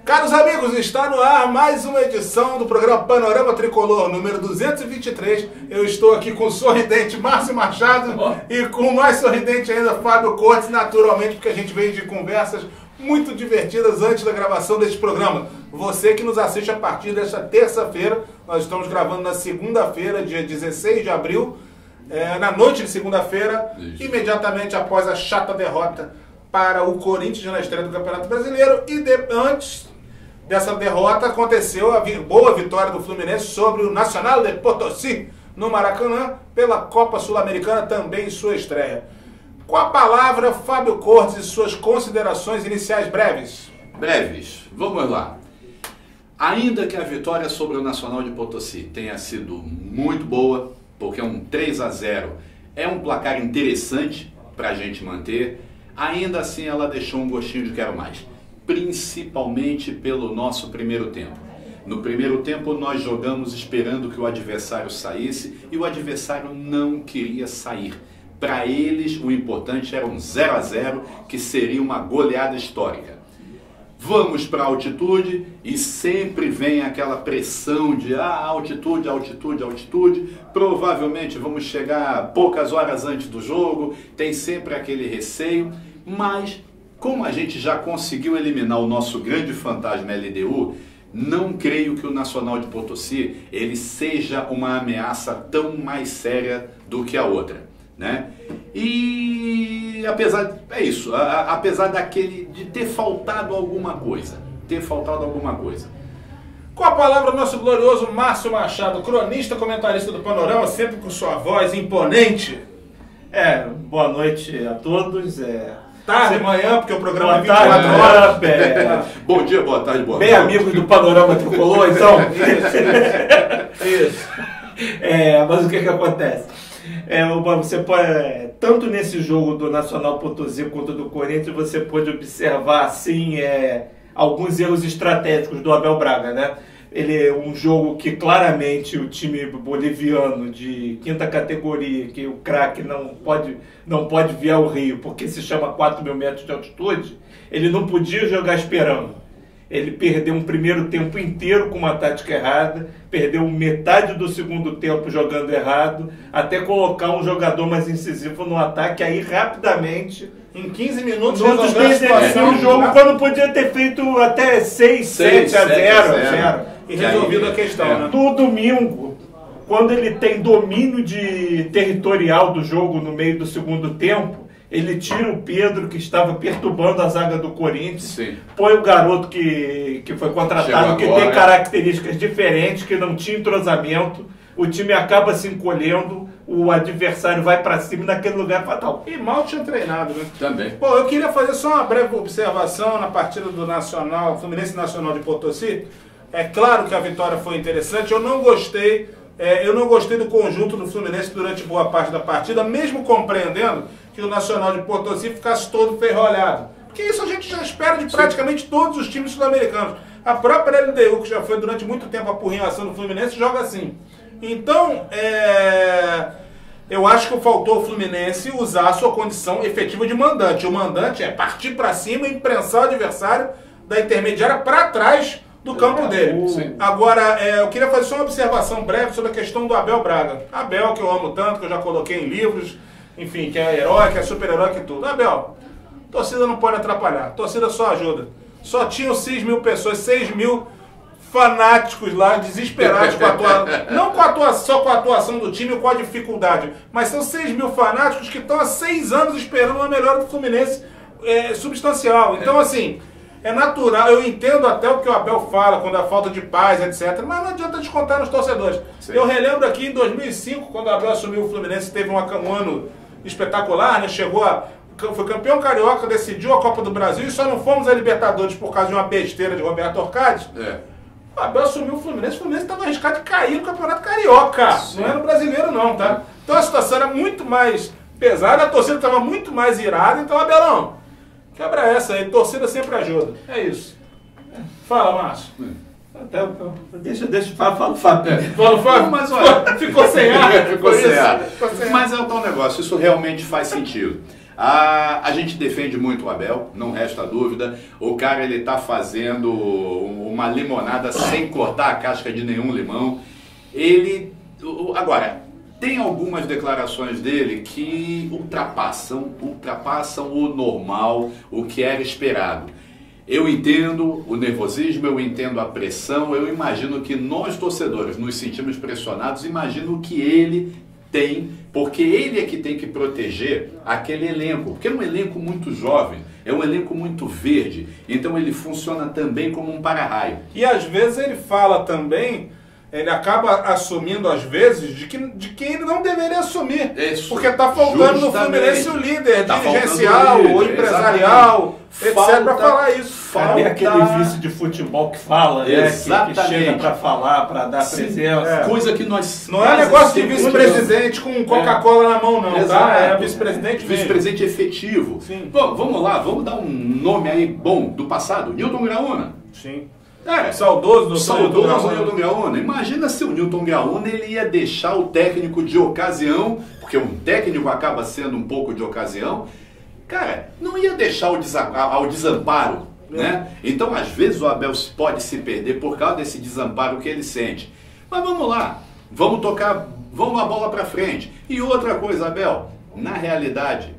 Caros amigos, está no ar mais uma edição do programa Panorama Tricolor, número 223. Eu estou aqui com o sorridente Márcio Machado e com o mais sorridente ainda, Fábio Cortes, naturalmente, porque a gente veio de conversas muito divertidas antes da gravação deste programa. Você que nos assiste a partir desta terça-feira, nós estamos gravando na segunda-feira, dia 16 de abril, na noite de segunda-feira, imediatamente após a chata derrota para o Corinthians na estreia do Campeonato Brasileiro. E antes dessa derrota aconteceu a boa vitória do Fluminense sobre o Nacional de Potosí no Maracanã pela Copa Sul-Americana, também em sua estreia. Com a palavra, Fábio Cortes e suas considerações iniciais breves. Breves, vamos lá. Ainda que a vitória sobre o Nacional de Potosí tenha sido muito boa, porque é um 3-0, é um placar interessante para a gente manter, ainda assim ela deixou um gostinho de quero mais, principalmente pelo nosso primeiro tempo. No primeiro tempo nós jogamos esperando que o adversário saísse e o adversário não queria sair. Para eles o importante era um 0-0, que seria uma goleada histórica. Vamos para a altitude e sempre vem aquela pressão de altitude, altitude, altitude. Provavelmente vamos chegar poucas horas antes do jogo, tem sempre aquele receio, mas como a gente já conseguiu eliminar o nosso grande fantasma LDU, não creio que o Nacional de Potosí ele seja uma ameaça tão mais séria do que a outra, né? E apesar de ter faltado alguma coisa, Com a palavra, nosso glorioso Márcio Machado, cronista, comentarista do Panorama, sempre com sua voz imponente. Boa noite a todos. Tarde, manhã, porque o programa é 24 horas. Bom dia, boa tarde, boa noite. Bem amigos do Panorama Tricolor, então. Isso. Mas o que acontece? Você pode, tanto nesse jogo do Nacional Potosí quanto do Corinthians, você pode observar assim, alguns erros estratégicos do Abel Braga, né? Ele é um jogo que claramente o time boliviano de quinta categoria, que o craque não pode vir ao Rio porque se chama 4.000 metros de altitude, ele não podia jogar esperando. Ele perdeu um primeiro tempo inteiro com uma tática errada, perdeu metade do segundo tempo jogando errado, até colocar um jogador mais incisivo no ataque, aí rapidamente, em 15 minutos, resolveu o jogo, quando podia ter feito até 7-0. E resolvido a questão, né? No domingo, quando ele tem domínio territorial do jogo no meio do segundo tempo, ele tira o Pedro, que estava perturbando a zaga do Corinthians, Sim. Põe o garoto que foi contratado, que tem características diferentes, que não tinha entrosamento, o time acaba se encolhendo, o adversário vai para cima naquele lugar fatal. E mal tinha treinado, né? Também. Bom, eu queria fazer só uma breve observação na partida do Nacional, Fluminense Nacional de Potosí. É claro que a vitória foi interessante, eu não gostei do conjunto do Fluminense durante boa parte da partida, mesmo compreendendo que o Nacional de Potosí ficasse todo ferrolhado. Porque isso a gente já espera de praticamente todos os times sul-americanos. A própria LDU, que já foi durante muito tempo a porrinhação do Fluminense, joga assim. Então, eu acho que faltou ao Fluminense usar a sua condição efetiva de mandante. O mandante é partir para cima e imprensar o adversário da intermediária para trás do campo dele. Sim. Agora, eu queria fazer só uma observação breve sobre a questão do Abel Braga. Abel, que eu amo tanto, que eu já coloquei em livros, enfim, que é herói, que é super-herói, que tudo. Abel, torcida não pode atrapalhar, torcida só ajuda. Só tinham 6 mil pessoas, 6 mil fanáticos lá, desesperados com a atuação, não só com a atuação do time ou com a dificuldade, mas são 6 mil fanáticos que estão há 6 anos esperando uma melhora do Fluminense substancial. Então, assim, é natural, eu entendo até o que o Abel fala, quando a falta de paz, etc. Mas não adianta descontar nos torcedores. Sim. Eu relembro aqui em 2005, quando o Abel assumiu o Fluminense, teve um ano espetacular, né? Foi campeão carioca, decidiu a Copa do Brasil e só não fomos a Libertadores por causa de uma besteira de Roberto Orcades. O Abel assumiu o Fluminense estava arriscado de cair no Campeonato Carioca. Sim. Não era no Brasileiro não, tá? Então a situação era muito mais pesada, a torcida estava muito mais irada, então Abelão, quebra essa aí, torcida sempre ajuda. É isso. Fala, Márcio. Deixa fala o Fábio. Fala o Fábio, mas olha, ficou sem ar. Ficou sem ar. Mas é um tal negócio, isso realmente faz sentido. A gente defende muito o Abel, não resta dúvida. O cara, ele tá fazendo uma limonada sem cortar a casca de nenhum limão. Agora, tem algumas declarações dele que ultrapassam o normal, o que era esperado. Eu entendo o nervosismo, eu entendo a pressão, eu imagino que nós torcedores nos sentimos pressionados, imagino que ele tem, porque ele é que tem que proteger aquele elenco, porque é um elenco muito jovem, é um elenco muito verde, então ele funciona também como um para-raio. E às vezes ele fala também, ele acaba assumindo às vezes de que ele não deveria assumir. Isso, porque está faltando no Fluminense o líder dirigencial, o empresarial, etc. para falar isso. Cadê aquele vice de futebol que fala, né? Que chega para falar, para dar presença. Coisa que nós... Não é negócio de vice-presidente com Coca-Cola na mão, não. Exato. Tá? É vice-presidente mesmo. Vice-presidente efetivo. Sim. Bom, vamos lá, vamos dar um nome aí bom do passado. Newton Graúna. Sim. Saudoso Newton Graúna. Imagina se o Newton Graúna ele ia deixar o técnico de ocasião, porque um técnico acaba sendo um pouco de ocasião, cara, não ia deixar ao desamparo, né? Então, às vezes, o Abel pode se perder por causa desse desamparo que ele sente. Mas vamos lá, vamos a bola para frente. E outra coisa, Abel, na realidade,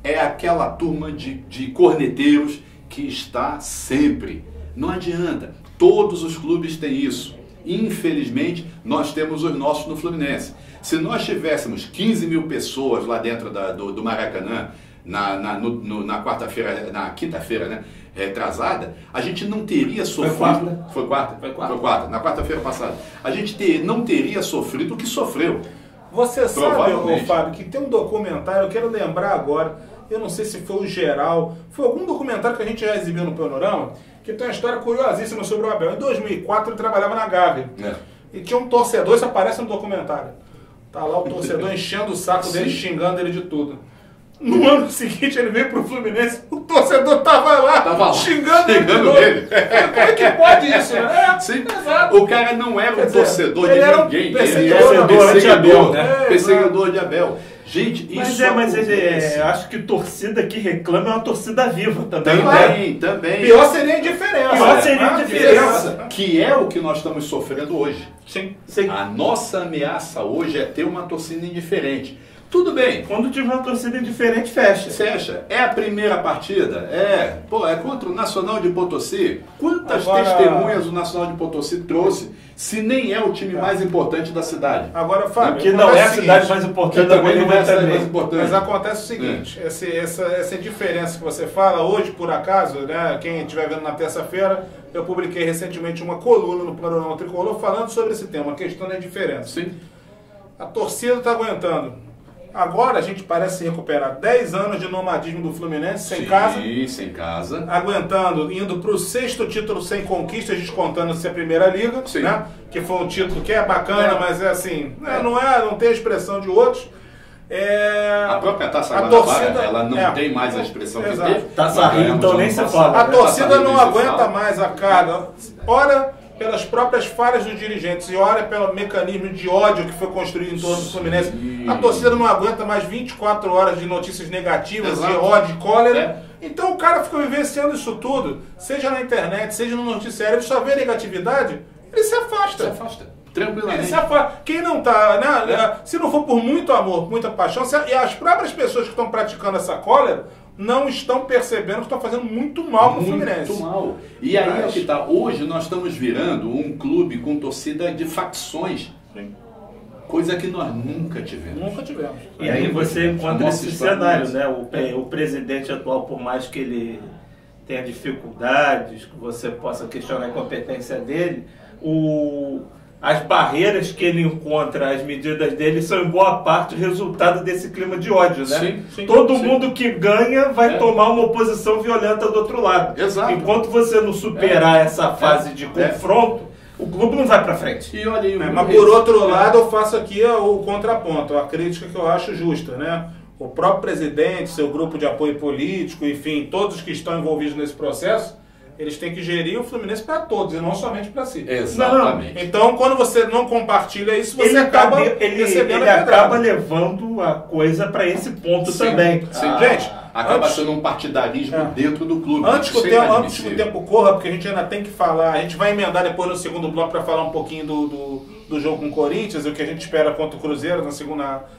é aquela turma de corneteiros que está sempre. Não adianta. Todos os clubes têm isso. Infelizmente, nós temos os nossos no Fluminense. Se nós tivéssemos 15 mil pessoas lá dentro do Maracanã, na quarta-feira, na quinta-feira, né, retrasada, a gente não teria sofrido... Foi quarta. Na quarta-feira passada. A gente não teria sofrido o que sofreu. Você sabe, Fábio, que tem um documentário, eu quero lembrar agora, eu não sei se foi o Geral, foi algum documentário que a gente já exibiu no Panorama, que tem uma história curiosíssima sobre o Abel. Em 2004 ele trabalhava na Gávea. E tinha um torcedor, isso aparece no documentário. Tá lá o torcedor enchendo o saco dele, xingando ele de tudo. No ano seguinte ele veio pro Fluminense, o torcedor tava lá xingando ele. Como é que pode isso, né? Sim. Exato. O cara não era um torcedor de ninguém. Ele era um perseguidor, né? Perseguidor de Abel. Gente, isso acho que torcida que reclama é uma torcida viva Também. Pior seria a indiferença. Que é o que nós estamos sofrendo hoje. Sim. A nossa ameaça hoje é ter uma torcida indiferente. Tudo bem. Quando tiver uma torcida indiferente, fecha. Fecha. É a primeira partida? É contra o Nacional de Potosí. Quantas testemunhas o Nacional de Potosí trouxe, se nem é o time mais importante da cidade? Agora, Fábio, que não é a cidade mais importante da Bolívia também. Mas acontece o seguinte, essa diferença que você fala, hoje, por acaso, né, quem estiver vendo na terça-feira, eu publiquei recentemente uma coluna no Panorama Tricolor falando sobre esse tema, a questão da diferença. Sim. A torcida está aguentando. Agora a gente parece recuperar 10 anos de nomadismo do Fluminense sem casa. Sim, sem casa. Aguentando, indo para o 6º título sem conquistas, descontando-se a Primeira Liga, né? Que foi um título que é bacana, mas é assim, não tem a expressão de outros. A própria Taça Guanabara, ela não tem mais a expressão que teve. Taça Rio, então nem se fala. A torcida não aguenta mais a carga. Ora pelas próprias falhas dos dirigentes e ora pelo mecanismo de ódio que foi construído em torno do Fluminense. A torcida não aguenta mais 24 horas de notícias negativas, de ódio, de cólera. Então o cara fica vivenciando isso tudo, seja na internet, seja no noticiário, ele só vê negatividade, ele se afasta. Tranquilamente. Ele se afasta. Quem não tá, né, se não for por muito amor, por muita paixão, e as próprias pessoas que estão praticando essa cólera não estão percebendo que estão fazendo muito mal para o Fluminense. Muito mal. E aí é o que tá. Hoje nós estamos virando um clube com torcida de facções. Sim. Coisa que nós nunca tivemos. E aí você encontra esse cenário, né? O presidente atual, por mais que ele tenha dificuldades, que você possa questionar a competência dele, as barreiras que ele encontra, as medidas dele, são em boa parte resultado desse clima de ódio, né? Todo mundo que ganha vai tomar uma oposição violenta do outro lado. Exato. Enquanto você não superar essa fase de confronto, o clube não vai para frente. E olha aí, mas por outro lado, eu faço aqui o contraponto, a crítica que eu acho justa, né? O próprio presidente, seu grupo de apoio político, enfim, todos que estão envolvidos nesse processo, Eles têm que gerir o Fluminense para todos e não somente para si. Exatamente. Então, quando você não compartilha isso, você Ele acaba recebendo ele a pedrada. acaba levando a coisa para esse ponto também. Sim. Gente, acaba sendo um partidarismo dentro do clube. Antes que Isso é o tempo inadmissível. corra, porque a gente ainda tem que falar, a gente vai emendar depois no segundo bloco para falar um pouquinho do jogo com o Corinthians e o que a gente espera contra o Cruzeiro na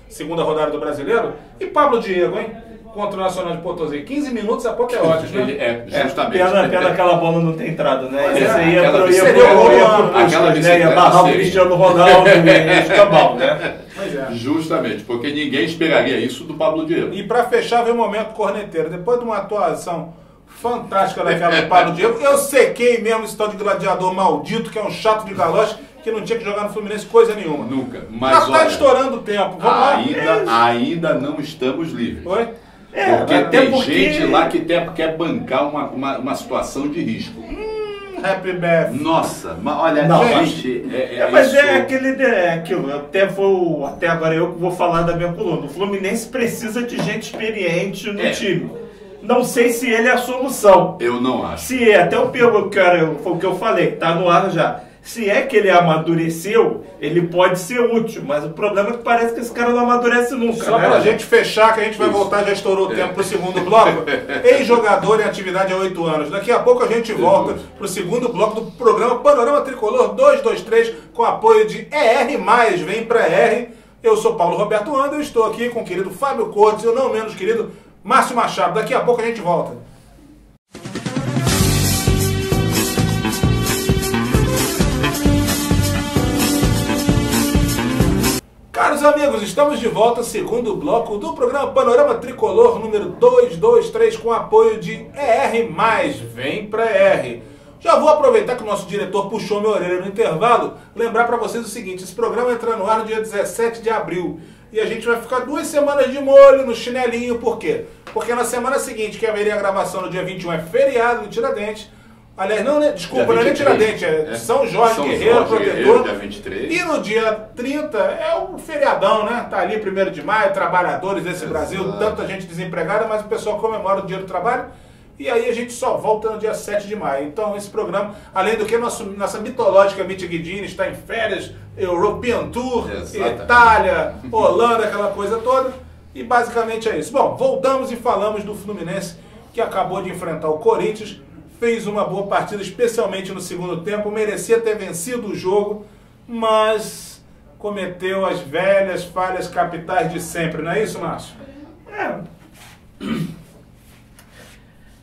segunda rodada do Brasileiro. E Pablo Diego, hein? Contra o Nacional de Potosí. 15 minutos apoteóticos, né? Justamente. Pena aquela bola não ter entrado, né? Pois é, Esse aí ia aquela pro aquela Puskas, né? bicicleta Ia barrar o seria. Cristiano Ronaldo e escambau, né? Pois é. Justamente, porque ninguém esperaria isso do Pablo Diego. E para fechar, vem o momento corneteiro. Depois de uma atuação fantástica daquela do Pablo Diego, eu sequei mesmo esse tal de gladiador maldito, que é um chato de galoche, que não tinha que jogar no Fluminense coisa nenhuma. Nunca. Já Mas tá olha, estourando o tempo. Vamos lá. ainda não estamos livres. Oi? Porque até tem porque- gente lá que quer bancar uma situação de risco. Happy Beth. Nossa, mas olha, Não, gente, Mas isso... é aquilo. Até agora eu que vou falar da minha coluna. O Fluminense precisa de gente experiente no time. Não sei se ele é a solução. Eu não acho. Se é, até o cara, foi o que eu falei, que tá no ar já. Se é que ele amadureceu, ele pode ser útil, mas o problema é que parece que esse cara não amadurece nunca. Só né? pra gente fechar, que a gente vai voltar, já estourou o tempo pro segundo bloco. Ex-jogador em atividade há 8 anos. Daqui a pouco a gente volta pro segundo bloco do programa Panorama Tricolor 223, com apoio de ER+, vem pra ER. Eu sou Paulo Roberto Anda, eu estou aqui com o querido Fábio Cortes e o não menos querido Márcio Machado. Daqui a pouco a gente volta. Caros amigos, estamos de volta, segundo bloco do programa Panorama Tricolor número 223, com apoio de ER+, vem pra ER. Já vou aproveitar que o nosso diretor puxou minha orelha no intervalo, lembrar para vocês o seguinte: esse programa entra no ar no dia 17 de abril e a gente vai ficar 2 semanas de molho no chinelinho. Por quê? Porque na semana seguinte, que haveria a gravação no dia 21, é feriado no Tiradentes. Aliás, não, né? Desculpa, não é nem Tiradentes, é São Jorge Guerreiro, Protetor. Dia 23. E no dia 30 é o feriadão, né? Tá ali 1º de maio, trabalhadores desse Brasil, tanta gente desempregada, mas o pessoal comemora o dia do trabalho. E aí a gente só volta no dia 7 de maio. Então esse programa, além do que nossa mitológica Mitty Guidini está em férias, European Tour, Exatamente. Itália, Holanda, aquela coisa toda. E basicamente é isso. Bom, voltamos e falamos do Fluminense, que acabou de enfrentar o Corinthians. Fez uma boa partida, especialmente no segundo tempo. Merecia ter vencido o jogo, mas cometeu as velhas falhas capitais de sempre. Não é isso, Márcio?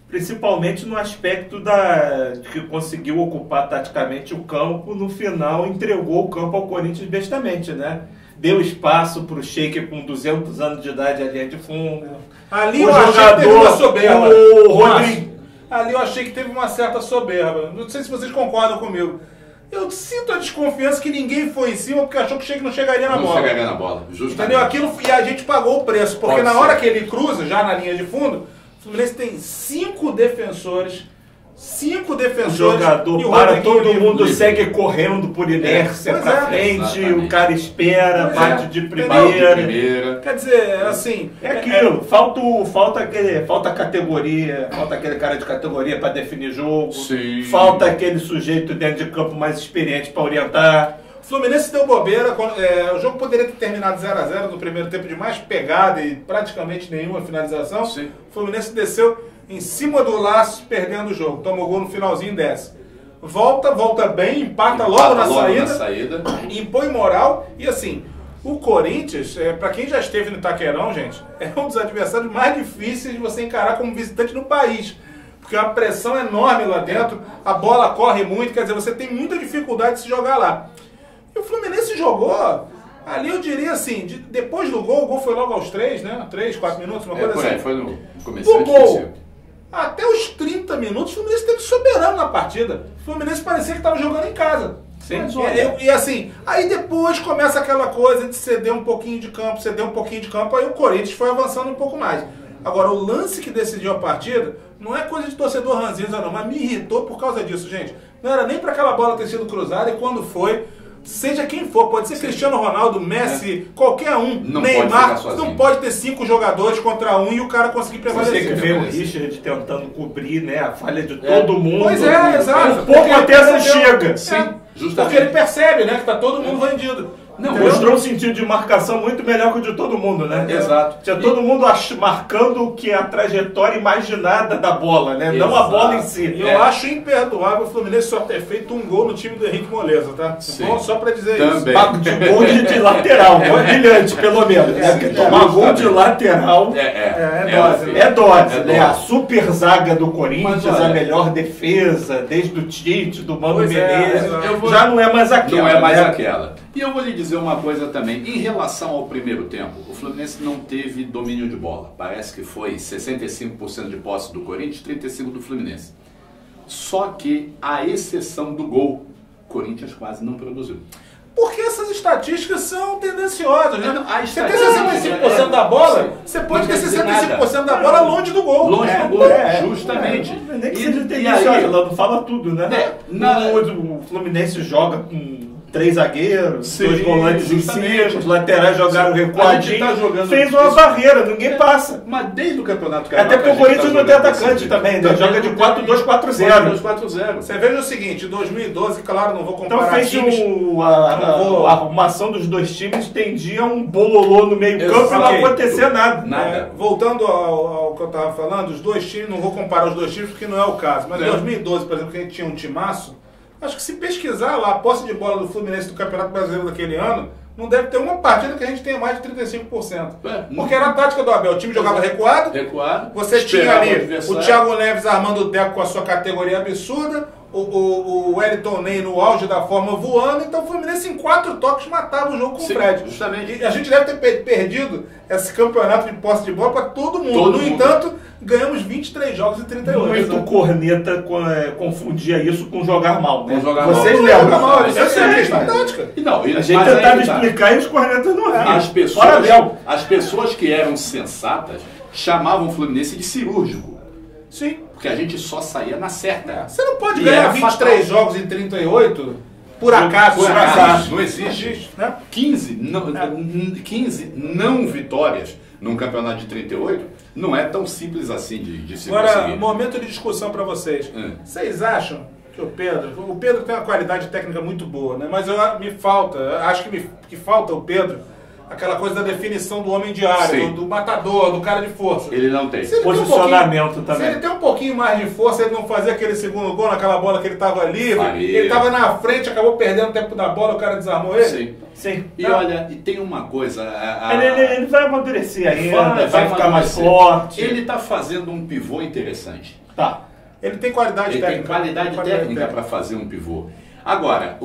Principalmente no aspecto de que conseguiu ocupar taticamente o campo, no final entregou o campo ao Corinthians bestamente, né? Deu espaço para o Sheik com 200 anos de idade ali de fundo. Ali O eu achei que teve uma soberba. o Márcio, Rodrigo. ali eu achei que teve uma certa soberba. Não sei se vocês concordam comigo. Eu sinto a desconfiança que ninguém foi em cima porque achou que o Sheik não chegaria na Não bola. chegaria na bola, justamente. Entendeu? Aquilo, e a gente pagou o preço, porque Pode na ser. hora que ele cruza, já na linha de fundo, o Fluminense tem 5 defensores. 5 O defensores. jogador e o para, Rodriguinho todo mundo livre. segue correndo por inércia Pois pra é, frente, exatamente. o cara espera, Pois bate é, de entendeu? primeira. Quer dizer, assim... É aquilo, falta categoria, falta aquele cara de categoria para definir jogo, Sim. falta aquele sujeito dentro de campo mais experiente para orientar. O Fluminense deu bobeira. O jogo poderia ter terminado 0-0 no primeiro tempo, de mais pegada e praticamente nenhuma finalização. Sim. O Fluminense desceu em cima do laço, perdendo o jogo. Tomou gol no finalzinho e desce. Volta bem, empata logo na saída. Impõe moral. E assim, o Corinthians, para quem já esteve no Itaquerão, gente, é um dos adversários mais difíceis de você encarar como visitante no país. Porque a pressão é enorme lá dentro, a bola corre muito, quer dizer, você tem muita dificuldade de se jogar lá. E o Fluminense jogou, ali eu diria assim, depois do gol, o gol foi logo aos 3, né? 3, 4 minutos, uma coisa Por assim. aí, foi no Do começo. gol até os 30 minutos, o Fluminense esteve soberano na partida. O Fluminense parecia que estava jogando em casa. Sim. E assim, aí depois começa aquela coisa de ceder um pouquinho de campo, aí o Corinthians foi avançando um pouco mais. Agora, o lance que decidiu a partida não é coisa de torcedor ranzinza não, mas me irritou por causa disso, gente. Não era nem para aquela bola ter sido cruzada, e quando foi, seja quem for, pode ser Cristiano Ronaldo, Messi, qualquer um, Não Neymar, pode não pode ter 5 jogadores contra um e o cara conseguir prevalecer. Você que vê o Richard tentando cobrir, né, a falha de todo mundo. Pois é, exato. Um pouco até não chega. Sim, justamente. Porque ele percebe, né, que tá todo mundo vendido. Não, mostrou um sentido de marcação muito melhor que o de todo mundo, né? Exato. Tinha todo mundo marcando o que é a trajetória imaginada da bola, né? Não a bola em si. Eu acho imperdoável o Fluminense só ter feito um gol no time do Henrique Moleza, tá? Bom, só pra dizer Também. isso. De gol de lateral, brilhante, pelo menos. Né? Porque tomar gol de lateral é dose, né? A super zaga do Corinthians, a melhor defesa, desde o Tite, do Mano Menezes, já não é mais aquela. Não é mais né? aquela. E eu vou lhe dizer uma coisa também. Em relação ao primeiro tempo, o Fluminense não teve domínio de bola. Parece que foi 65% de posse do Corinthians, 35% do Fluminense. Só que, à exceção do gol, o Corinthians quase não produziu. Porque essas estatísticas são tendenciosas, né? Você tem estatística 65% da bola, sim. você pode ter Não quer dizer 65% da bola longe do gol. Longe do gol, justamente. Nem que E- seja e tendenciosa, aí- ela não fala tudo, né? O Fluminense joga com 3 zagueiros, Sim, 2 volantes em justamente. cima, os laterais jogaram A gente recuadinho, tá jogando fez uma isso. barreira, ninguém passa. Mas desde o Campeonato Até Carioca, porque o Corinthians não tem atacante também, né? Joga de 4-2-4-0. 4-0. Você veja o seguinte, em 2012, claro, não vou Então comparar fez times. a arrumação dos dois times tendia um bololô no meio campo e não Ok. acontecer nada. Nada. Voltando ao que eu estava falando, os dois times, não vou comparar os dois times porque não é o caso, mas em É. 2012, por exemplo, que a gente tinha um timaço, acho que se pesquisar lá a posse de bola do Fluminense do Campeonato Brasileiro daquele ano, não deve ter uma partida que a gente tenha mais de 35%. Porque era a tática do Abel, o time jogava recuado, Recuado. você tinha esperava ali o adversário. Thiago Neves armando o Deco com a sua categoria absurda, o Wellington Ney no auge da forma voando, então o Fluminense em 4 toques matava o jogo com o Sim, Fred. justamente. E a gente deve ter perdido esse campeonato de posse de bola para todo mundo. Todo no mundo. entanto, ganhamos 23 jogos e 38. Muito corneta confundia isso com jogar mal, né? Com jogar Vocês mal. lembram? Joga mal, isso Essa é é a questão questão. tática. E não, A gente mas aí tentava que tá. explicar e os cornetas não eram. As pessoas que eram sensatas chamavam o Fluminense de cirúrgico. Sim. Porque a gente só saía na certa. Você não pode E ganhar era 23 fatal. jogos em 38 por acaso. Por por acaso. acaso. Não existe. Né? 15 não vitórias num campeonato de 38 não é tão simples assim de se Agora, conseguir. momento de discussão para vocês. Vocês acham que o Pedro tem uma qualidade técnica muito boa, né? Mas acho que falta o Pedro aquela coisa da definição do homem de área, Sim. do matador, do cara de força. Ele não tem. Se ele Posicionamento tem também. Se ele tem um pouquinho mais de força, ele não fazia aquele segundo gol naquela bola que ele estava livre, Faria. ele estava na frente, acabou perdendo o tempo da bola, o cara desarmou ele. Sim. Sim. E olha, e tem uma coisa. Ele vai amadurecer ainda, vai ficar mais amadurecer. forte. Ele está fazendo um pivô interessante. Tá. Ele tem qualidade Ele técnica. tem qualidade Qualidade técnica para fazer um pivô. Agora,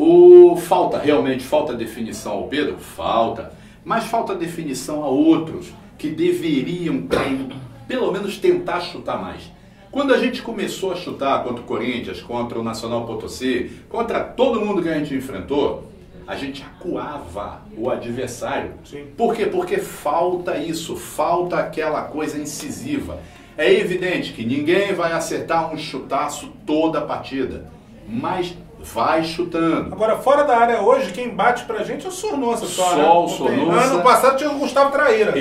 realmente falta definição ao Pedro? Falta. Mas falta definição a outros que deveriam pelo menos tentar chutar mais. Quando a gente começou a chutar contra o Corinthians, contra o Nacional Potosí, contra todo mundo que a gente enfrentou, a gente acuava o adversário. Sim. Por quê? Porque falta isso, falta aquela coisa incisiva. É evidente que ninguém vai acertar um chutaço toda a partida, mas vai chutando. Agora, fora da área hoje, quem bate pra gente é o Sornosa só. Só né? o Não tem- Sornosa. Ano passado tinha o Gustavo Traíra.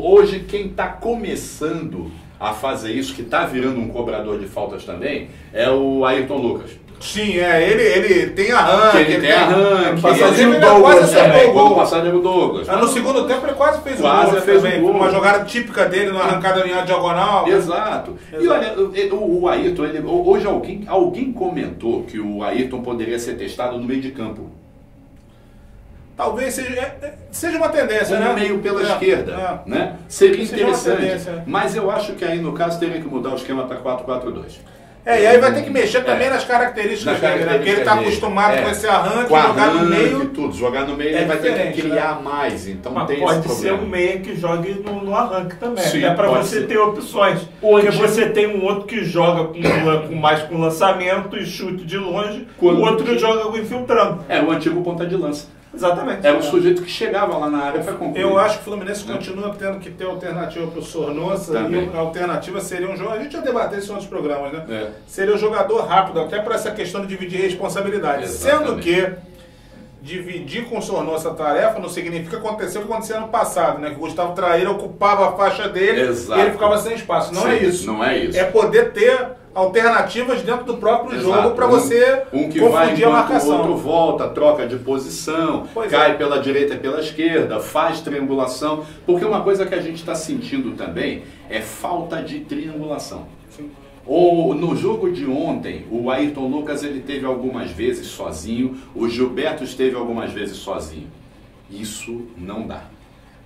Hoje quem está começando a fazer isso, que está virando um cobrador de faltas também, é o Ayrton Lucas. Sim, ele tem arranque. Ele tem arranque. Inclusive, Ele ele quase acertou também. o Quando gol. passado era o Douglas. No segundo tempo ele quase fez Quase o gol fez também. o gol. Uma jogada típica dele, numa arrancada em diagonal. Exato. E olha, o Ayrton, hoje alguém comentou que o Ayrton poderia ser testado no meio de campo. Talvez seja uma tendência, né? No meio pela esquerda. Né? Seria interessante. Mas eu acho que aí no caso teria que mudar o esquema para 4-4-2. E aí vai ter que mexer também nas características dele, né? Porque ele está acostumado com esse arranque, jogar no meio. Tudo. Jogar no meio ele vai ter que criar mais. Então Mas tem pode esse ser problema. um meia que jogue no arranque também. Sim, é para pode você ser. ter opções. Porque você tem um outro que joga mais com lançamento e chute de longe, o outro joga infiltrando. É o antigo ponta de lança. Exatamente. Era um sujeito que chegava lá na área para concluir. Eu acho que o Fluminense continua tendo que ter alternativa para o Sornosa. Também. E a alternativa seria um jogador. A gente já debateu isso em outros programas, né? É. Seria um jogador rápido, até por essa questão de dividir responsabilidade. Exatamente. Sendo que dividir com o Sornosa a tarefa não significa acontecer o que aconteceu ano passado, né? Que o Gustavo Traíra ocupava a faixa dele Exato. e ele ficava sem espaço. Não é isso. Não é isso. É poder ter alternativas dentro do próprio Exato. jogo para você um que vai confundir a enquanto marcação. o outro volta, troca de posição, Pois cai é. pela direita e pela esquerda, faz triangulação. Porque uma coisa que a gente está sentindo também é falta de triangulação. Sim. Ou no jogo de ontem, o Ayrton Lucas ele teve algumas vezes sozinho, o Gilberto esteve algumas vezes sozinho. Isso não dá.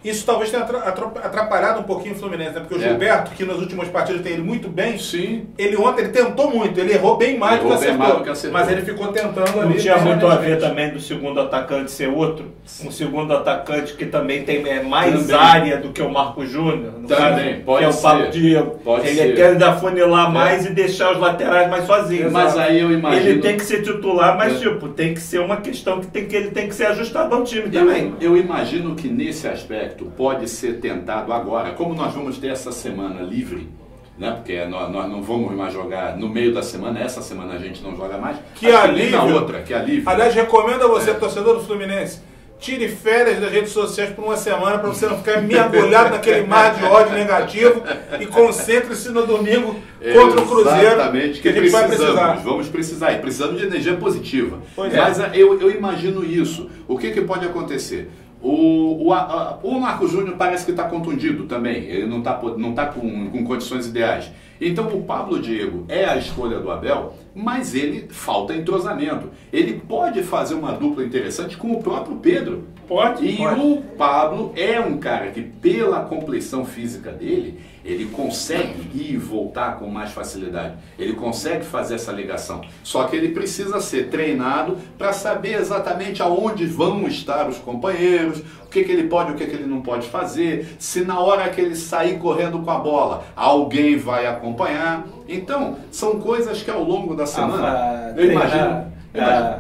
Isso talvez tenha atrapalhado um pouquinho o Fluminense, né? Porque o Gilberto, que nas últimas partidas tem ele muito bem, Sim. ele ontem ele tentou muito, ele errou bem mais do que acertou. Mas ele ficou tentando ali. Não tinha muito a ver também do segundo atacante ser outro? Um segundo atacante que também tem mais Também. área do que o Marco Júnior, no Também, caso, pode que é o ser. Pablo Diego. Pode ele ser. quer ainda funilar mais e deixar os laterais mais sozinhos. Mas aí eu imagino... Ele tem que ser titular, mas tipo, tem que ser uma questão que ele tem que ser ajustado ao time também. Eu imagino que nesse aspecto pode ser tentado agora, como nós vamos ter essa semana livre, né? Porque nós não vamos mais jogar no meio da semana, essa semana a gente não joga mais. Que Acho alívio. na outra, que alívio. Aliás, recomendo a você, torcedor do Fluminense, tire férias das redes sociais por uma semana para você não ficar mergulhado naquele mar de ódio negativo e concentre-se no domingo contra o Cruzeiro. Exatamente, que a gente vai precisar. Vamos precisar, e precisamos de energia positiva. Pois Mas eu imagino isso. O que pode acontecer? O Marco Júnior parece que está contundido também, ele não está com condições ideais. Então o Pablo Diego é a escolha do Abel, mas ele falta entrosamento. Ele pode fazer uma dupla interessante com o próprio Pedro. Pode. O Pablo é um cara que, pela compleição física dele, ele consegue ir e voltar com mais facilidade. Ele consegue fazer essa ligação. Só que ele precisa ser treinado para saber exatamente aonde vão estar os companheiros, o que ele pode e o que ele não pode fazer, se na hora que ele sair correndo com a bola, alguém vai acompanhar. Então, são coisas que ao longo da semana, eu imagino...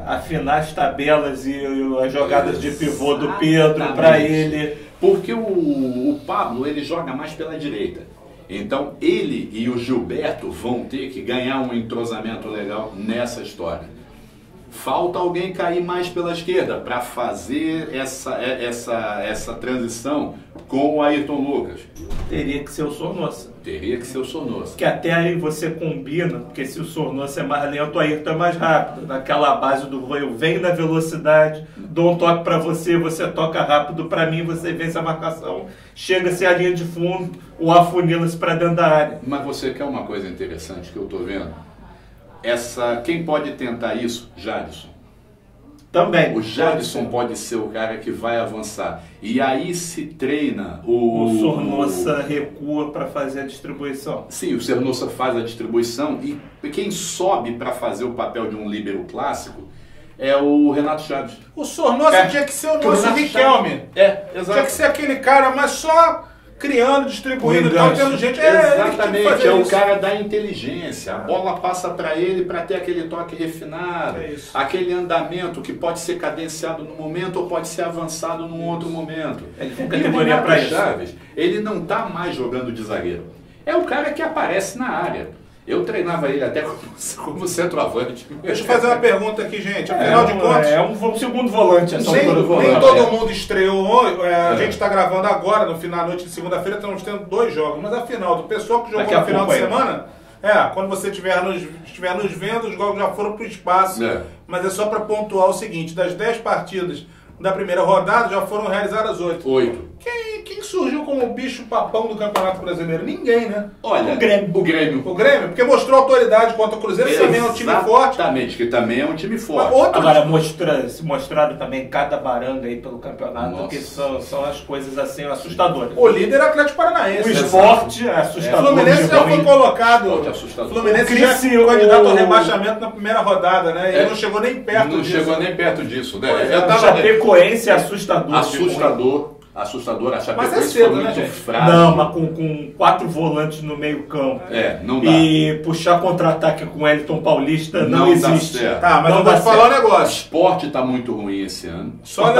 afinar as tabelas e as jogadas de pivô do Pedro para ele. Porque o Pablo ele joga mais pela direita. Então ele e o Gilberto vão ter que ganhar um entrosamento legal nessa história. Falta alguém cair mais pela esquerda para fazer essa transição com o Ayrton Lucas. Teria que ser o Sornosa. Teria que ser o Sornosa. Que até aí você combina, porque se o Sornosa é mais lento, o Ayrton é mais rápido. Naquela base do eu venho na velocidade, dou um toque para você, você toca rápido para mim, você vence a marcação, chega-se à linha de fundo, o afunila-se para dentro da área. Mas você quer uma coisa interessante que eu estou vendo? Quem pode tentar isso? Jadson. Também. O Jadson pode ser o cara que vai avançar. E aí se treina o Sornosa recua para fazer a distribuição. Sim, o Sornosa faz a distribuição e quem sobe para fazer o papel de um líbero clássico é o Renato Chaves. O Sornosa tinha que ser o nosso Riquelme. Exato. Tinha que ser aquele cara, mas só criando, distribuindo, tendo gente. Exatamente, é o cara da inteligência. A bola passa para ele para ter aquele toque refinado, aquele andamento que pode ser cadenciado no momento ou pode ser avançado num outro momento. Ele tem categoria para isso. Chaves, ele não está mais jogando de zagueiro. É o cara que aparece na área. Eu treinava ele até como centroavante. Deixa eu fazer uma pergunta aqui, gente. Afinal de contas... É um segundo volante. Nem todo mundo estreou. A gente está gravando agora, no final da noite de segunda-feira, estamos tendo 2 jogos. Mas afinal, do pessoal que jogou no final de semana... quando você estiver nos vendo, os jogos já foram para o espaço. Mas é só para pontuar o seguinte. Das 10 partidas da primeira rodada, já foram realizadas 8. Quem surgiu como o bicho papão do Campeonato Brasileiro? Ninguém, né? Olha, o Grêmio. O Grêmio, porque mostrou autoridade contra o Cruzeiro, que também é um time forte. Exatamente, que também é um time forte. Agora, mostraram também cada baranga aí pelo campeonato, que são as coisas assim assustadoras. O líder é o Atlético Paranaense. O esporte é assustador. O Fluminense já foi colocado. O Fluminense já foi candidato ao rebaixamento na primeira rodada, né? E não chegou nem perto disso. Não chegou nem perto disso, né? O Chapecoense é assustador. assustador. A Mas Chapecoense cedo, foi né, muito gente? frágil. Não, mas com 4 volantes no meio campo. Não dá. E puxar contra-ataque com o Wellington Paulista não dá existe. certo. Tá, mas Não eu vou dá te falar um certo. O negócio. esporte está muito ruim esse ano. Só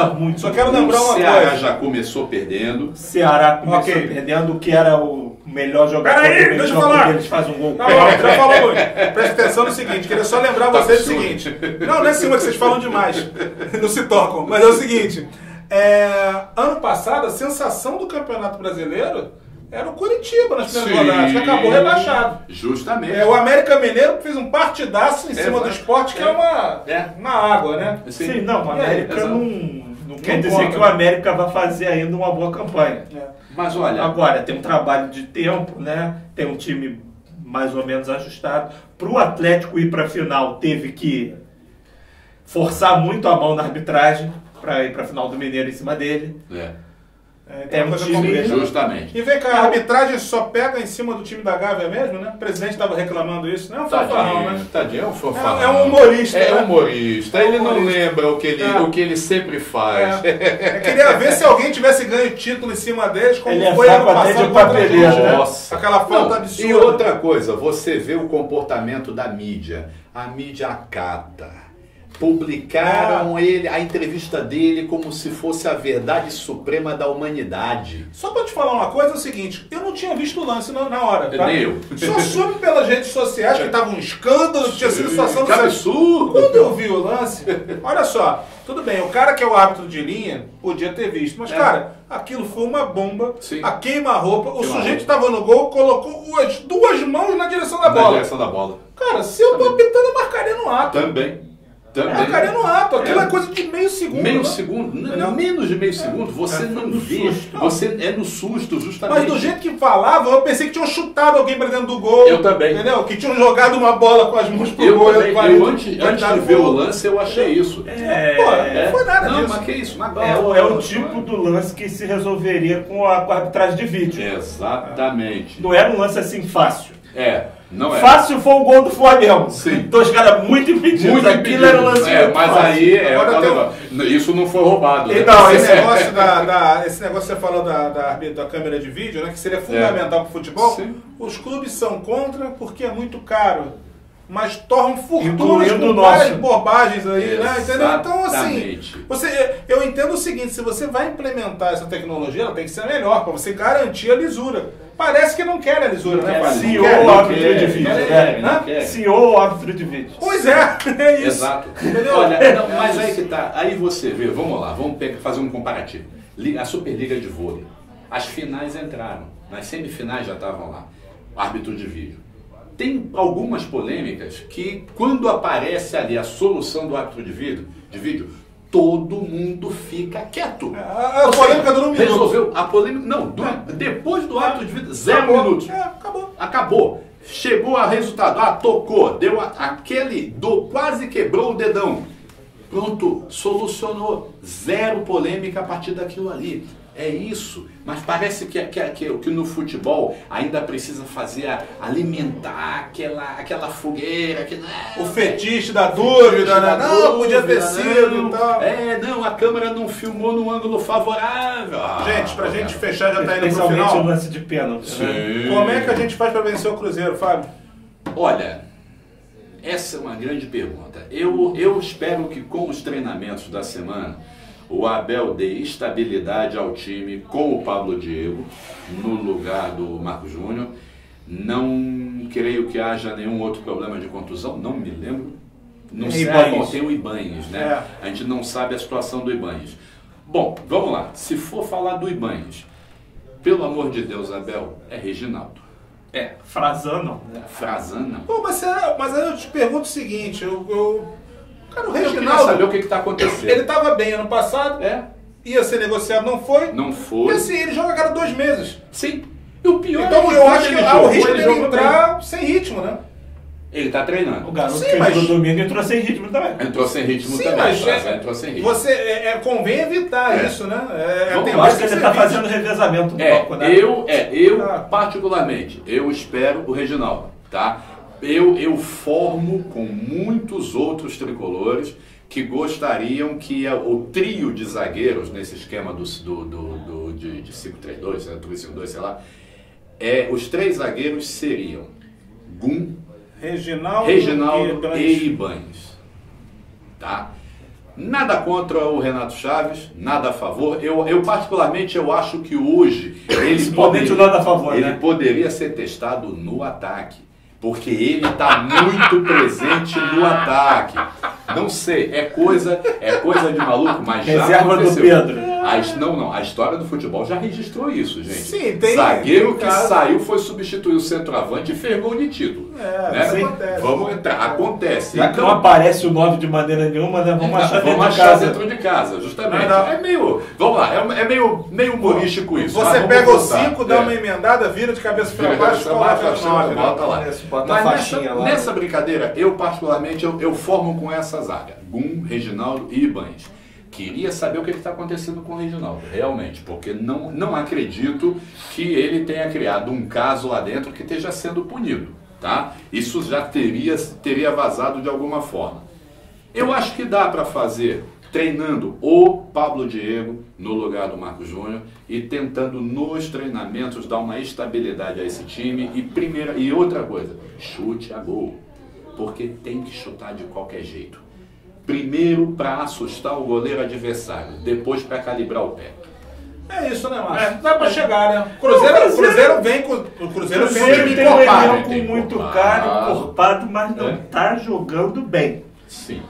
quero lembrar O uma Ceará coisa. já começou perdendo. O Ceará começou Ok. perdendo, que era o melhor jogador Peraí, do meio deixa eu campo falar. deles, faz um gol. Tá bom, já falou muito. Presta atenção no seguinte, queria só lembrar Tá vocês do absurdo. seguinte. Não é cima que vocês falam demais. Não se tocam. Mas é o seguinte. Ano passado, a sensação do Campeonato Brasileiro era o Curitiba nas primeiras rodadas, que acabou rebaixado. Justamente. O América Mineiro fez um partidaço em cima do Sport, que é uma água, né? Sim, não, o América exato. não quer Não dizer conta, que o né? América vai fazer ainda uma boa campanha. Mas olha, Agora, tem um trabalho de tempo, né? Tem um time mais ou menos ajustado. Para o Atlético ir para a final, teve que forçar muito a mão na arbitragem para ir para a final do Mineiro em cima dele. É uma um coisa time- complicada. justamente. E vem cá, a arbitragem só pega em cima do time da Gávea mesmo, né? O presidente estava reclamando isso. Não é um fanfarrão, né? Tadinho, é um fanfarrão. É um humorista, É né? humorista. Ele não humorista. lembra o que ele sempre faz. Eu queria ver se alguém tivesse ganho título em cima deles, como Ele é foi ano fraco até passado de contra a papeleta, gente, né? Nossa. Aquela falta Não, absurda. E outra coisa, você vê o comportamento da mídia. A mídia acata. Publicaram a entrevista dele como se fosse a verdade suprema da humanidade. Só pra te falar uma coisa, é o seguinte, eu não tinha visto o lance na hora, tá? Nem eu. Só soube pelas redes sociais que tava um escândalo, que tinha sido situação... Que absurdo! Quando eu vi o lance, olha só, tudo bem, o cara que é o árbitro de linha podia ter visto, mas cara, aquilo foi uma bomba, Sim. a queima-roupa, o Queima-roupa. sujeito estava no gol, colocou as duas mãos na direção da Na bola. direção da bola. Cara, se eu tô apitando, eu marcaria no ato. Também. Marcaria no ato, aquilo é coisa de meio segundo. Meio né? segundo, Entendeu? menos de meio segundo, você não vê. susto. Você é no susto, justamente. Mas do jeito que falavam, eu pensei que tinham chutado alguém pra dentro do gol. Eu também. Entendeu? Que tinham jogado uma bola com as mãos pro Eu gol. também. valendo, Antes de valendo ver o gol. lance, eu achei isso. Pô, não foi nada Não, disso. mas que isso? Mas É o tipo do lance que se resolveria com a arbitragem de vídeo. Exatamente. Não era um lance assim fácil. Não é. Fácil foi o gol do Flamengo. Sim. Dois caras muito impedidos. Muito Aquilo era um lance muito mas fácil. aí Agora o tem negócio. Isso não foi roubado. né? Então, esse negócio esse negócio que você falou da câmera de vídeo, né, que seria fundamental pro futebol, Sim. os clubes são contra porque é muito caro. Mas tornam fortunas Incluindo com o várias nosso. bobagens aí, né? Entendeu? Então, assim, Exatamente. eu entendo o seguinte, se você vai implementar essa tecnologia, ela tem que ser melhor, para você garantir a lisura. Parece que não quer a lisura, né, Fábio? CEO Não quer. ou árbitro de vídeo. Hã? CEO ou árbitro de vídeo. Pois é, é isso. Exato. Entendeu? Olha, não, mas aí que tá. Aí você vê, vamos lá, fazer um comparativo. A Superliga de Vôlei. As finais entraram. Nas semifinais já estavam lá. Árbitro de vídeo. Tem algumas polêmicas que, quando aparece ali a solução do árbitro de vídeo, todo mundo fica quieto. A polêmica durou um minuto. Resolveu a polêmica. Não, depois do árbitro de vídeo, 0 Acabou. minutos. Acabou. Acabou. Chegou a resultado. Tocou. Deu quase quebrou o dedão. Pronto, solucionou. 0 polêmica a partir daquilo ali. É isso. Mas parece que no futebol ainda precisa alimentar aquela fogueira. O fetiche da dúvida, né? Não, podia ter sido e tal. Não, a câmera não filmou no ângulo favorável. Gente, pra gente fechar, já tá indo pro Especialmente o final. lance de pênalti. Né? Sim. Como é que a gente faz pra vencer o Cruzeiro, Fábio? Olha, essa é uma grande pergunta. Eu espero que com os treinamentos da semana o Abel dê estabilidade ao time com o Pablo Diego no lugar do Marcos Júnior. Não creio que haja nenhum outro problema de contusão, não me lembro. Não sei, tem o Ibanez, né? A gente não sabe a situação do Ibanez. Bom, vamos lá. Se for falar do Ibanez, pelo amor de Deus, Abel, é Reginaldo. Frazan não. Né? Frazan não. Pô, mas aí eu te pergunto o seguinte, cara, o Eu queria Reginaldo, saber o que está acontecendo. ele tava bem ano passado, ia ser negociado, não foi. Não E foi. assim, ele joga a cada 2 meses. Sim. E o pior Então é eu acho que há o risco ele dele jogou entrar sem ritmo, né? bem. Ele está treinando. O garoto Sim, que mas- entrou domingo entrou sem ritmo também. Entrou sem ritmo Sim, também. mas Frazan entrou sem ritmo. você convém evitar isso, né? Vamos Tem Eu lá, acho que ele está serviço. fazendo revezamento no É, banco, né? eu Ah. particularmente, eu espero o Reginaldo, tá? Eu formo com muitos outros tricolores que gostariam que o trio de zagueiros, nesse esquema de 5-3-2, 3-5-2, sei lá, os 3 zagueiros seriam Gum, Reginaldo e Ibañez. Tá? Nada contra o Renato Chaves, nada a favor. Eu particularmente, eu acho que hoje ele poderia ser testado no ataque. Porque ele está muito presente no ataque. Não sei, é coisa de maluco, mas já reserva aconteceu. Do Pedro. A história do futebol já registrou isso, gente. Sim, tem. Zagueiro que saiu, foi substituir o centroavante e fez gol de título. Né? Acontece. Vamos entrar, acontece. Já que não aparece o 9 de maneira nenhuma, né? Vamos achar dentro de casa, justamente. É meio, vamos lá, é meio humorístico isso. Você pega o 5, dá uma emendada, vira de cabeça para baixo, coloca o 9. Volta lá. Bota a faixinha lá. Nessa brincadeira, eu particularmente, eu formo com essa zaga. Gum, Reginaldo e Ibañez. Queria saber o que está acontecendo com o Reginaldo, realmente, porque não acredito que ele tenha criado um caso lá dentro que esteja sendo punido, tá? Isso já teria vazado de alguma forma. Eu acho que dá para fazer treinando o Pablo Diego no lugar do Marcos Júnior e tentando nos treinamentos dar uma estabilidade a esse time e outra coisa, chute a gol, porque tem que chutar de qualquer jeito. Primeiro para assustar o goleiro adversário, depois para calibrar o pé. É isso, né, Márcio? Dá pra chegar, né? O Cruzeiro vem com o Cruzeiro tem um elenco muito caro, encorpado, mas não tá jogando bem. Sim.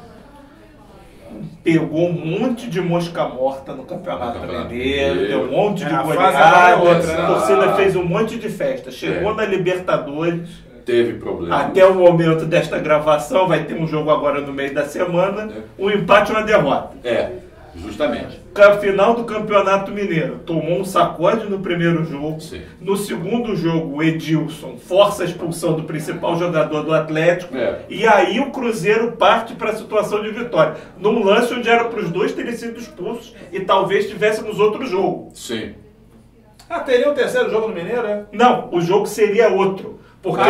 Pegou um monte de mosca morta no Campeonato Brasileiro, deu um monte de goleada, a torcida fez um monte de festa. Chegou na Libertadores, teve problema. Até o momento desta gravação, vai ter um jogo agora no meio da semana, um empate e uma derrota. Justamente. Final do Campeonato Mineiro, tomou um sacode no primeiro jogo. Sim. No segundo jogo, o Edilson força a expulsão do principal jogador do Atlético. E aí o Cruzeiro parte para a situação de vitória. Num lance onde era para os dois terem sido expulsos e talvez tivéssemos outro jogo. Sim. Teria um terceiro jogo no Mineiro, né? Não, o jogo seria outro. Porque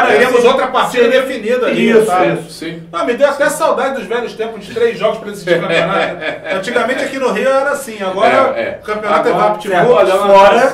teremos outra partida definida ali. Isso. Sim. Me deu até saudade dos velhos tempos de 3 jogos para decidir o campeonato. Antigamente aqui no Rio era assim, agora o campeonato é vapt-vupt. Fora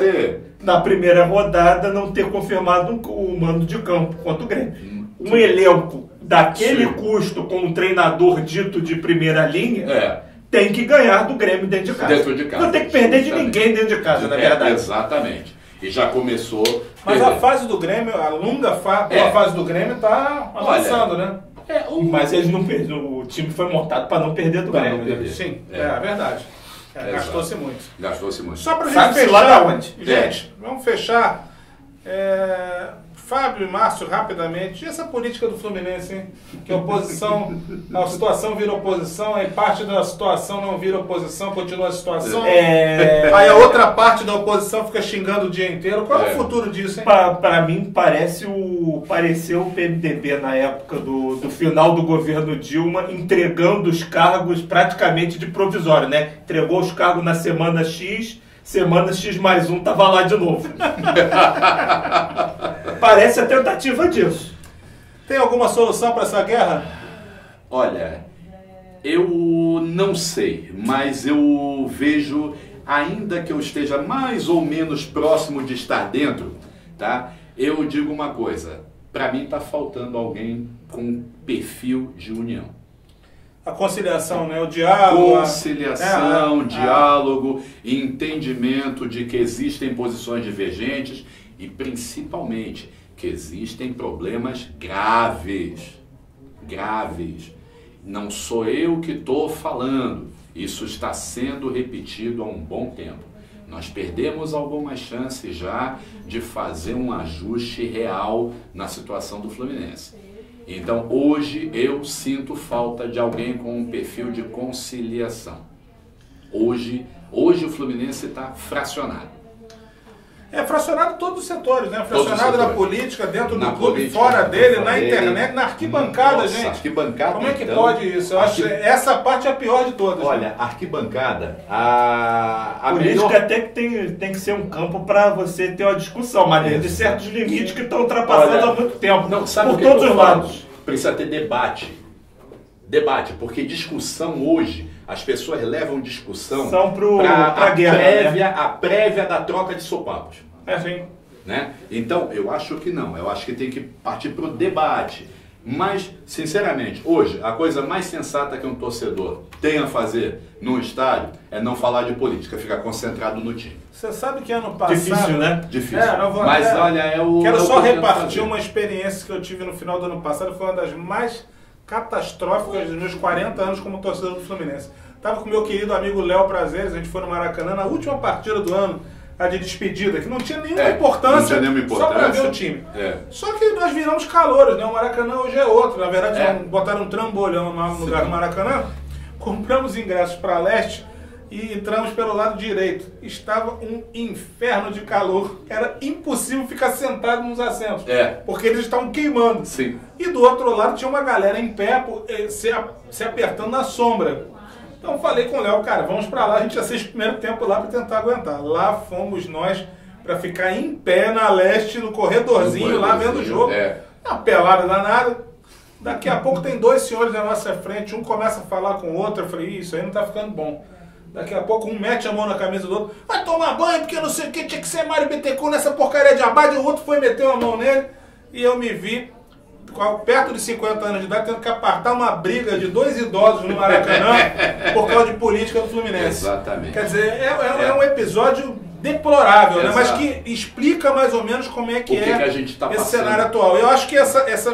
na primeira rodada não ter confirmado o mando de campo contra o Grêmio. Um elenco daquele custo com um treinador dito de primeira linha tem que ganhar do Grêmio dentro de casa. Não tem que perder de ninguém dentro de casa, na verdade. Exatamente. E já começou... Mas a fase do Grêmio, a longa fase do Grêmio está avançando, né? Mas eles não perderam. O time foi montado para não perder do Grêmio. Sim, é verdade. Gastou-se muito. Só para a gente fechar, gente, vamos fechar. Fábio e Márcio, rapidamente, e essa política do Fluminense, hein? Que a situação vira oposição, aí parte da situação não vira oposição, continua a situação. Aí a outra parte da oposição fica xingando o dia inteiro. Qual é o futuro disso, hein? Para mim, pareceu o PMDB na época do final do governo Dilma, entregando os cargos praticamente de provisório, né? Entregou os cargos na semana X mais um tava lá de novo. Parece a tentativa disso. Tem alguma solução para essa guerra? Olha, eu não sei, mas eu vejo, ainda que eu esteja mais ou menos próximo de estar dentro, tá? Eu digo uma coisa, para mim está faltando alguém com perfil de união. A conciliação, né? O diálogo. Diálogo, entendimento de que existem posições divergentes e, principalmente, que existem problemas graves. Não sou eu que estou falando. Isso está sendo repetido há um bom tempo. Nós perdemos algumas chances já de fazer um ajuste real na situação do Fluminense. Então, hoje eu sinto falta de alguém com um perfil de conciliação. Hoje o Fluminense está fracionado. Fracionado em todos os setores, né? Fracionado na política, dentro do clube, fora dele, na internet, na arquibancada, gente. Arquibancada, como é que pode isso? Eu acho que essa parte é a pior de todas. Olha, arquibancada, a política melhor... até que tem que ser um campo para você ter uma discussão, mas de certos limites que estão ultrapassados há muito tempo. Não, sabe por todos os lados. Precisa ter debate. Debate, porque discussão hoje, as pessoas levam discussão pra guerra, prévia, a prévia da troca de sopapos. É sim. Né? Então, eu acho que não. Eu acho que tem que partir para o debate. Mas, sinceramente, hoje, a coisa mais sensata que um torcedor tem a fazer num estádio é não falar de política, ficar concentrado no time. Você sabe que ano passado... Difícil, né? Difícil. Mas olha, é o... Quero é o só que eu tento repartir fazer. uma experiência que eu tive no final do ano passado, foi uma das mais catastróficas dos meus 40 anos como torcedor do Fluminense. Estava com meu querido amigo Léo Prazeres, a gente foi no Maracanã, na última partida do ano, a de despedida, que não tinha nenhuma importância, não tinha nenhuma importância, só para ver o time. É. Só que nós viramos calouros, né? O Maracanã hoje é outro. Na verdade, É. botaram um trambolhão no lugar do Maracanã, compramos ingressos para leste e entramos pelo lado direito. Estava um inferno de calor. Era impossível ficar sentado nos assentos, porque eles estavam queimando. Sim. E do outro lado tinha uma galera em pé se apertando na sombra. Então falei com o Léo, cara, vamos pra lá, a gente já fez o primeiro tempo lá pra tentar aguentar. Lá fomos nós pra ficar em pé na leste, no corredorzinho, lá vendo o jogo. Uma pelada danada. Daqui a pouco tem dois senhores na nossa frente, um começa a falar com o outro, eu falei, isso aí não tá ficando bom. Daqui a pouco um mete a mão na camisa do outro, vai tomar banho porque não sei o que, tinha que ser Mário Bittencourt nessa porcaria de abade, e o outro foi meter uma mão nele, e eu me vi perto de 50 anos de idade, tendo que apartar uma briga de dois idosos no Maracanã por causa de política do Fluminense. Exatamente. Quer dizer, é um episódio deplorável, né? Mas Exato. que explica mais ou menos como é que O que a gente tá esse passando. cenário atual. Eu acho que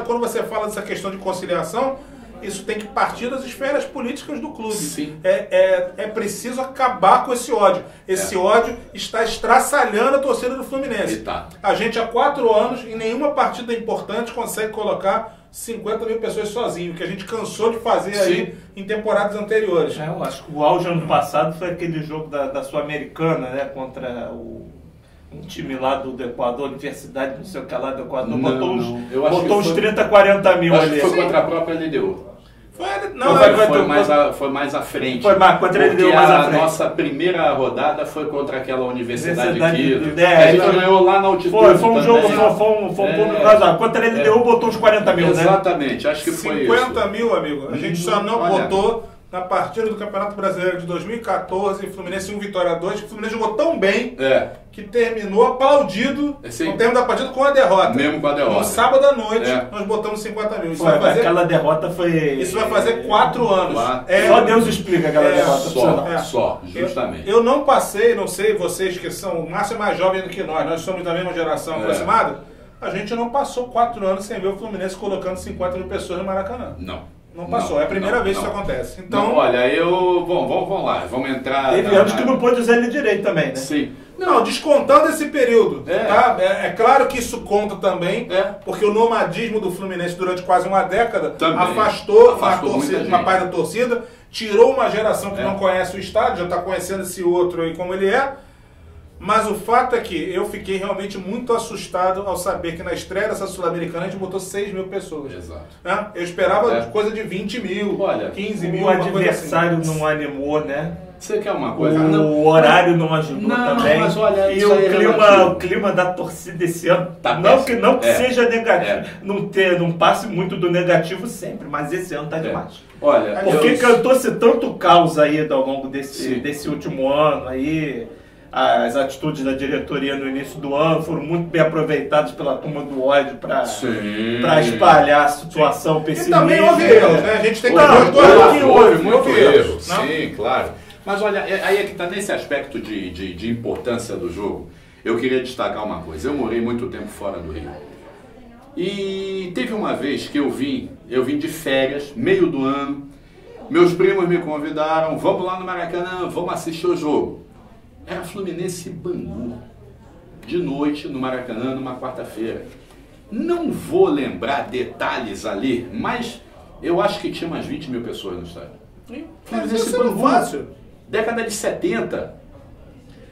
quando você fala dessa questão de conciliação, isso tem que partir das esferas políticas do clube. Sim. É preciso acabar com esse ódio. Esse ódio está estraçalhando a torcida do Fluminense. E tá. A gente há 4 anos, em nenhuma partida importante, consegue colocar 50 mil pessoas sozinho, que a gente cansou de fazer aí em temporadas anteriores. Eu acho que o auge ano passado foi aquele jogo da Sul-Americana, né? Contra um time lá do Equador, Universidade, não sei o que lá do Equador. Botou uns 30, 40 mil Acho ali. que foi contra a própria LDU. Foi mais à frente. Foi mais contra ele, deu mais à frente. A nossa primeira rodada foi contra aquela Universidade de Quito. Que a gente ganhou lá na altitude. Foi um jogo, foi um público razoável. Contra ele deu, botou uns 40 mil, Exatamente, acho que foi isso. 50 mil, amigo. A gente só não botou na partida do Campeonato Brasileiro de 2014, Fluminense 1, Vitória 2, que o Fluminense jogou tão bem que terminou aplaudido no termo da partida com a derrota. Mesmo com a derrota. No sábado à noite, nós botamos 50 mil. Aquela derrota foi... Isso vai fazer 4 anos. Só Deus explica aquela derrota. Só, justamente. Eu não passei, não sei, vocês que são... O Márcio é mais jovem do que nós somos da mesma geração aproximada. A gente não passou 4 anos sem ver o Fluminense colocando 50 mil pessoas no Maracanã. Não passou, é a primeira vez que isso acontece. Então, não, olha, vamos lá, vamos entrar... Teve anos que não pôde usar ele direito também, né? Sim. Não, descontando esse período, tá? É claro que isso conta também, porque o nomadismo do Fluminense durante quase uma década afastou uma parte da torcida, tirou uma geração que não conhece o estádio, já está conhecendo esse outro aí como ele é. Mas o fato é que eu fiquei realmente muito assustado ao saber que na estreia dessa Sul-Americana a gente botou 6 mil pessoas. Exato. Né? Eu esperava coisa de 20 mil, 15 mil. O adversário não animou, né? Você quer uma coisa? O horário não ajudou também. Mas olha, e o clima da torcida esse ano, não que seja negativo, não passe muito do negativo sempre, mas esse ano tá demais. Olha, porque cantou-se tanto caos aí ao longo desse último ano aí. As atitudes da diretoria no início do ano foram muito bem aproveitadas pela turma do ódio para espalhar a situação pessimista. E também houve erros, né? A gente tem que houve muito erro. Sim, claro. Mas olha, aí é que está nesse aspecto de importância do jogo. Eu queria destacar uma coisa. Eu morei muito tempo fora do Rio. E teve uma vez que eu vim de férias, meio do ano. Meus primos me convidaram, vamos lá no Maracanã, vamos assistir o jogo. Era Fluminense e Bangu, de noite no Maracanã, numa quarta-feira. Não vou lembrar detalhes ali, mas eu acho que tinha umas 20 mil pessoas no estádio. Fluminense e Bangu, década de 70.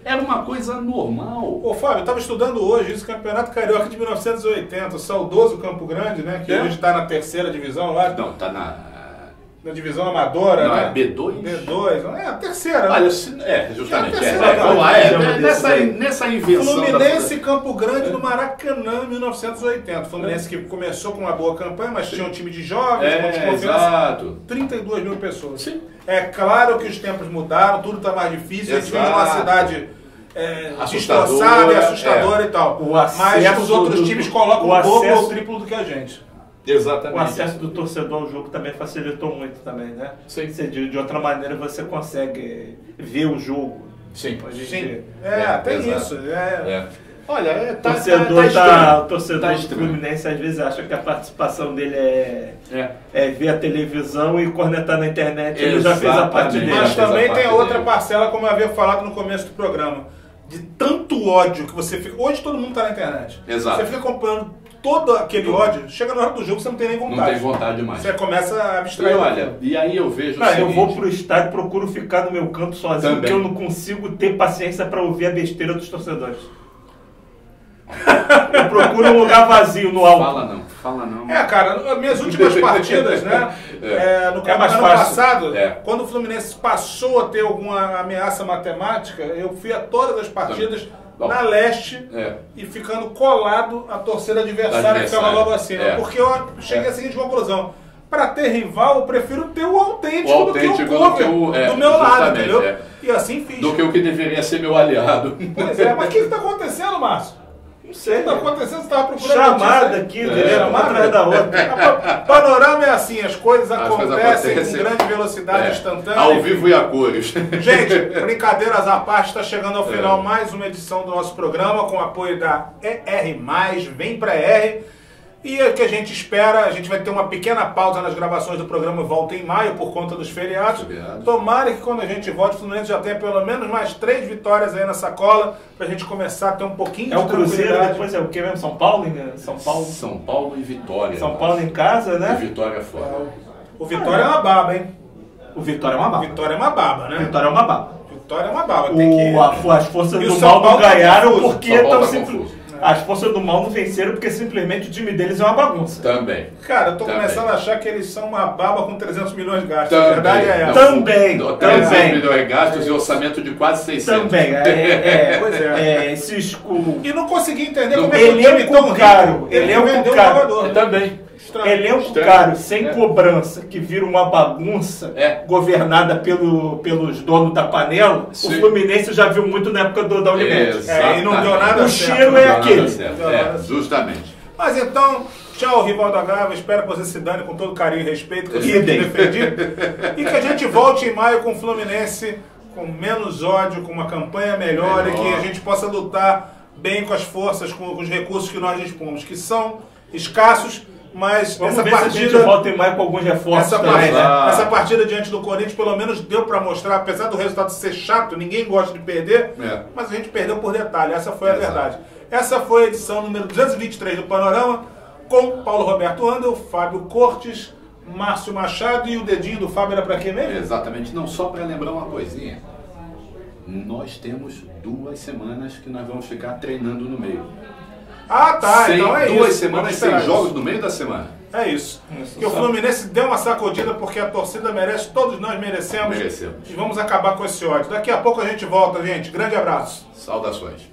Era uma coisa normal. Ô Fábio, eu estava estudando hoje esse Campeonato Carioca de 1980, o saudoso Campo Grande, né? Que hoje está na 3ª divisão lá. Não, está na divisão amadora, Não, né? é B2? B2, é a terceira. Né? Olha, justamente. É a terceira, Vamos lá, nessa nessa invenção. Fluminense Campo Grande no Maracanã, 1980. Fluminense que começou com uma boa campanha, mas tinha um time de jovens, com desconfiança. Exato. 32 mil pessoas. Sim. É claro que os tempos mudaram, tudo está mais difícil. A gente vive numa cidade destroçada e assustadora e tal. Mas os outros times colocam o dobro ou o triplo do que a gente. Exatamente. O acesso do torcedor ao jogo também facilitou muito também, né? Sim. De outra maneira você consegue ver o jogo. Sim. Sim. Tem exato. isso. Olha, O torcedor do estranho. Fluminense às vezes acha que a participação dele é ver a televisão e cornetar na internet. Ele já fez a parte dele. Mas também tem outra parcela, como eu havia falado no começo do programa, de tanto ódio que você fica. Hoje todo mundo está na internet. Exato. Você fica acompanhando todo aquele ódio, chega na hora do jogo você não tem nem vontade. Não tem vontade mais. Você começa a abstrair. E olha, e aí eu vejo eu vou pro estádio e procuro ficar no meu canto sozinho, Também. porque eu não consigo ter paciência para ouvir a besteira dos torcedores. Eu procuro um lugar vazio no alto. Fala não. Cara, minhas últimas partidas, né? No mais ano fácil. passado, quando o Fluminense passou a ter alguma ameaça matemática, eu fui a todas as partidas na leste e ficando colado à torcida adversária que ficava logo acima. Porque eu cheguei à seguinte conclusão. Para ter rival, eu prefiro ter o autêntico do que o cover do meu lado, entendeu? E assim fiz. Do que o que deveria ser meu aliado. Pois é, mas o que está acontecendo, Márcio? Não sei. O que está acontecendo? Você estava procurando Chamada notícia, aqui, uma atrás da outra. Panorama é assim, as coisas acontecem com acontecem. grande velocidade instantânea. Ao vivo e a cores. Gente, brincadeiras à parte, está chegando ao final mais uma edição do nosso programa com o apoio da ER+, vem pra ER. E o que a gente espera, a gente vai ter uma pequena pausa nas gravações do programa, volta em maio por conta dos feriados. Tomara que quando a gente volte, o Fluminense já tenha pelo menos mais 3 vitórias aí na sacola, pra gente começar a ter um pouquinho de É o Cruzeiro, tranquilidade. depois é o que mesmo? São Paulo? São Paulo e Vitória. São Paulo em casa, né? E Vitória fora. O Vitória é uma baba, hein? O Vitória é uma baba. Vitória é uma baba, né? Vitória é uma baba. Vitória é uma baba. Tem que... As forças E o do São mal Paulo não tá ganharam confuso. porque São Paulo estão tá confuso. As forças do mal não venceram porque simplesmente o time deles é uma bagunça. Também. Cara, eu tô Também. começando a achar que eles são uma baba com 300 milhões de gastos. Também. A verdade é essa. Também. 300 milhões de gastos e orçamento de quase 600. Também. Pois é. Esses... E não consegui entender Não, como é que o time elenco tão caro, rico, ele elenco vendeu um caro. jogador. Também. Estranho. Elenco Estranho. caro, sem cobrança, que vira uma bagunça governada pelos donos da panela. Sim. O Fluminense já viu muito na época da Unimed. E não deu nada O certo. cheiro é Não deu aquele. nada certo. Justamente. Mas então, tchau, Rivaldo Agava. Espero que você se dane com todo carinho e respeito que eu sempre defendi. E que a gente volte em maio com o Fluminense com menos ódio, com uma campanha melhor e que a gente possa lutar bem com as forças, com os recursos que nós dispomos, que são escassos, mas Vamos essa ver se a partida... gente volta em maio com alguns reforços também, né? Essa partida diante do Corinthians pelo menos deu para mostrar, apesar do resultado ser chato, ninguém gosta de perder, mas a gente perdeu por detalhe, essa foi a verdade. Essa foi a edição número 223 do Panorama, com Paulo Roberto Andel, Fábio Cortes, Márcio Machado, e o dedinho do Fábio era para quê mesmo? Exatamente, não, só para lembrar uma coisinha. Nós temos 2 semanas que nós vamos ficar treinando no meio. Ah, tá, então é isso. 2 semanas Vamos sem esperar jogos isso. no meio da semana. É isso. Que o Fluminense deu uma sacudida porque a torcida merece, todos nós merecemos. Merecemos. E vamos acabar com esse ódio. Daqui a pouco a gente volta, gente. Grande abraço. Saudações.